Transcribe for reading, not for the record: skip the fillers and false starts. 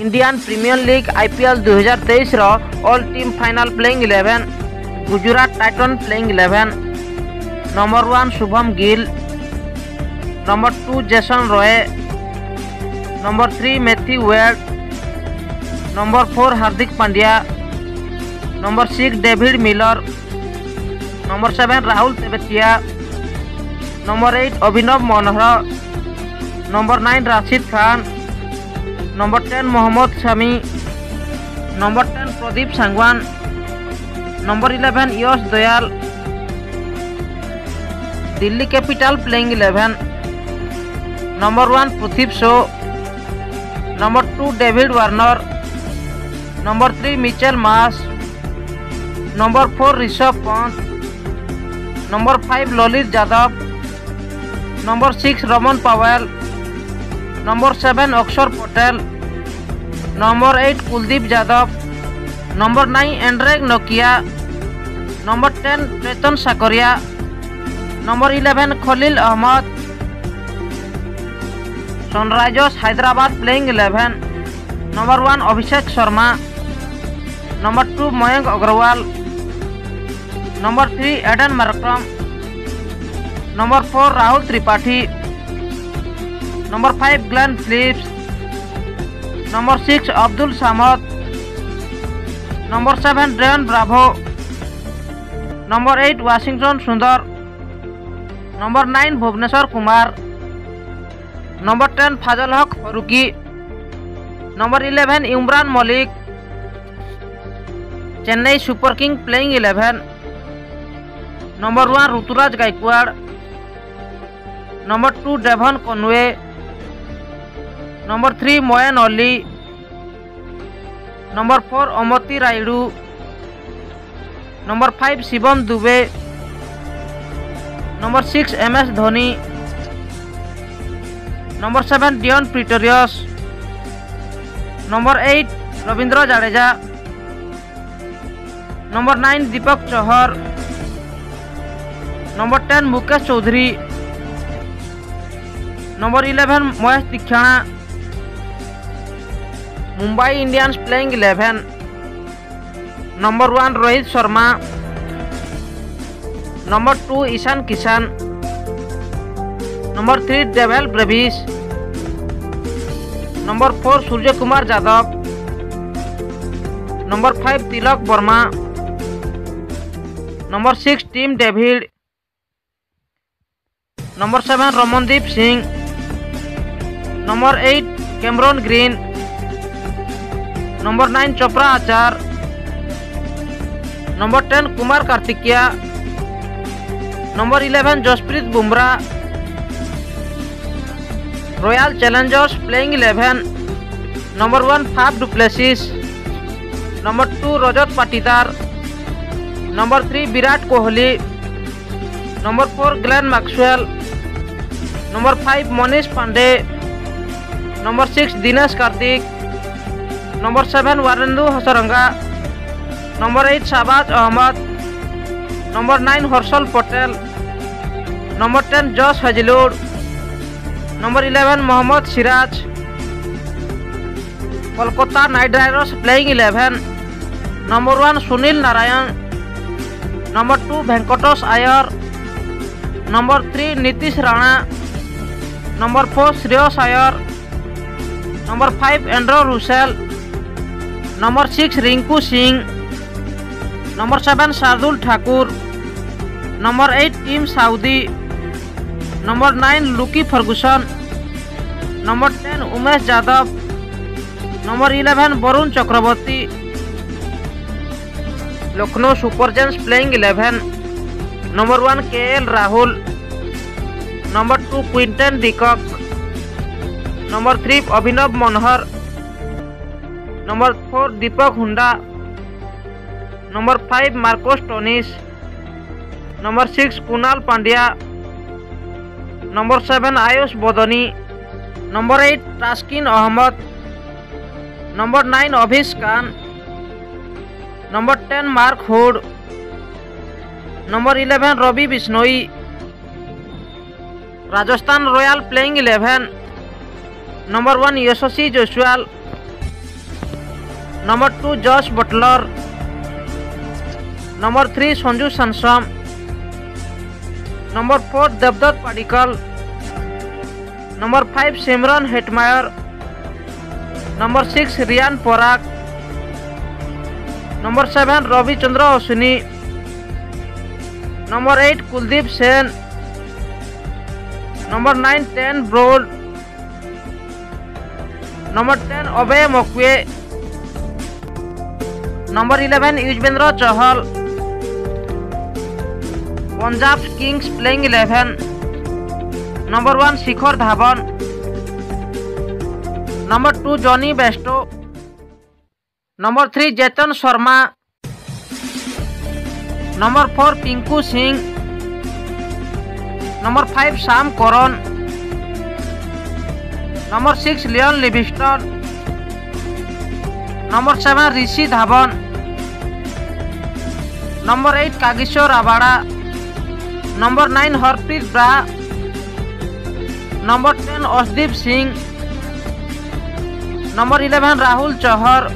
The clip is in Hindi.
इंडियन प्रीमियर लीग आईपीएल 2023 रो all team final playing 11 Gujarat Titan playing 11 number 1 Shubham Gill, number 2 Jason Roy, number 3 Matthew Wade, number 4 Hardik Pandya, number 6 David Miller, number 7 Rahul Tewatia, number 8 Abhinav Manohar, number 9 Rashid Khan, number 10 Mohammed Shami, number 10 Pradeep Sangwan, number 11 Yash Dayal. Delhi Capital playing 11 number 1 Prithvi Shaw, number 2 David Warner, number 3 Mitchell Marsh, number 4 Rishabh Pant, number 5 Lalit Yadav, number 6 Rovman Powell, number 7 Axar Patel, number 8 Kuldeep Yadav, number 9 एंड्रेक नोकिया, number 10 Chetan Sakariya, number 11 Khaleel Ahmed. Sunrisers Hyderabad playing 11 number 1 Abhishek Sharma, number 2 Mayank Agarwal, number 3 Aiden Markram, number 4 Rahul Tripathi, number 5 Glenn Phillips, number 6 Abdul Samad, number 7 ड्रेन Bravo, number 8 Washington Sundar, number 9 Bhuvneshwar Kumar, number 10 Fazal Haq Farooqi, number 11 Imran Malik. Chennai super king playing 11 number 1 Ruturaj Gaikwad, number 2 Devon Conway, number 3 Moeen Ali, number 4 Ambati Rayudu, number 5 Shivam Dubey, number 6 MS Dhoni, number 7 Dwaine Pretorius, number 8 Ravindra Jadeja, number 9 Deepak Chahar, number 10 Mukesh Choudhary, number 11 Maheesh Theekshana. Mumbai Indians playing 11 number 1 Rohit Sharma, number 2 Ishan Kishan, number 3 Dewald Brevis, number 4 Surya Kumar Yadav, number 5 Tilak Varma, number 6 Tim David, number 7 Ramandeep Singh, number 8 Cameron Green, number 9 Jofra Archer, number 10 Kumar Kartikeya, number 11 Jasprit Bumrah. Royal Challengers playing 11 number 1 Faf du Plessis, number 2 Rajat Patidar, number 3 Virat Kohli, number 4 Glenn Maxwell, number 5 Manish Pandey, number 6 Dinesh Karthik, number 7 Varendra Hasaranga, number 8 Shahbaz Ahmed, number 9 Harshal Patel, number 10 Josh Hazlewood, number 11 Mohammed Siraj. Kolkata Knight Riders playing 11 number 1 Sunil Narayan, number 2 Venkatesh Iyer, number 3 Nitish Rana, number 4 Shreyas Iyer, number 5 Andre Russell, number 6 Rinku Singh, number 7 Shardul Thakur, number 8 Tim Southee, number 9 Lockie Ferguson, number 10 Umesh Yadav, number 11 Varun Chakravarthy. Lucknow super giants playing 11 number 1 KL Rahul, number 2 Quinton de Kock, number 3 Abhinav Manohar, number 4 Deepak Hooda, number 5 Marcus Stoinis, number 6 Krunal Pandya, number 7 Ayush Badoni, number 8 Taskin Ahmed, number 9 Avesh Khan, number 10 Mark Wood, number 11 Ravi Bishnoi. Rajasthan Royal playing 11 number 1 Yashasvi Jaiswal, number 2 Jos Buttler. Number 3 Sanju Samson. Number 4 Devdutt Padikkal. Number 5 Shimron Hetmyer. Number 6 Riyan Parag. Number 7 Ravichandran Ashwin. Number 8 Kuldeep Sen. Number 9 10 Boult. Number 10 अभय McCoy. Number 11 Yuzvendra Chahal Punjab Kings playing 11। Number 1 Shikhar Dhawan. Number 2 Jonny Bairstow. Number 3 Chetan Sharma. Number 4 Pinku Singh. Number 5 Sam Curran. Number 6 Liam Livingstone. Number 7 Rishi Dhawan. Number 8 Kagiso Rabada. Number 9 Harpreet Brar. Number 10 Arshdeep Singh. Number 11 Rahul Chahar.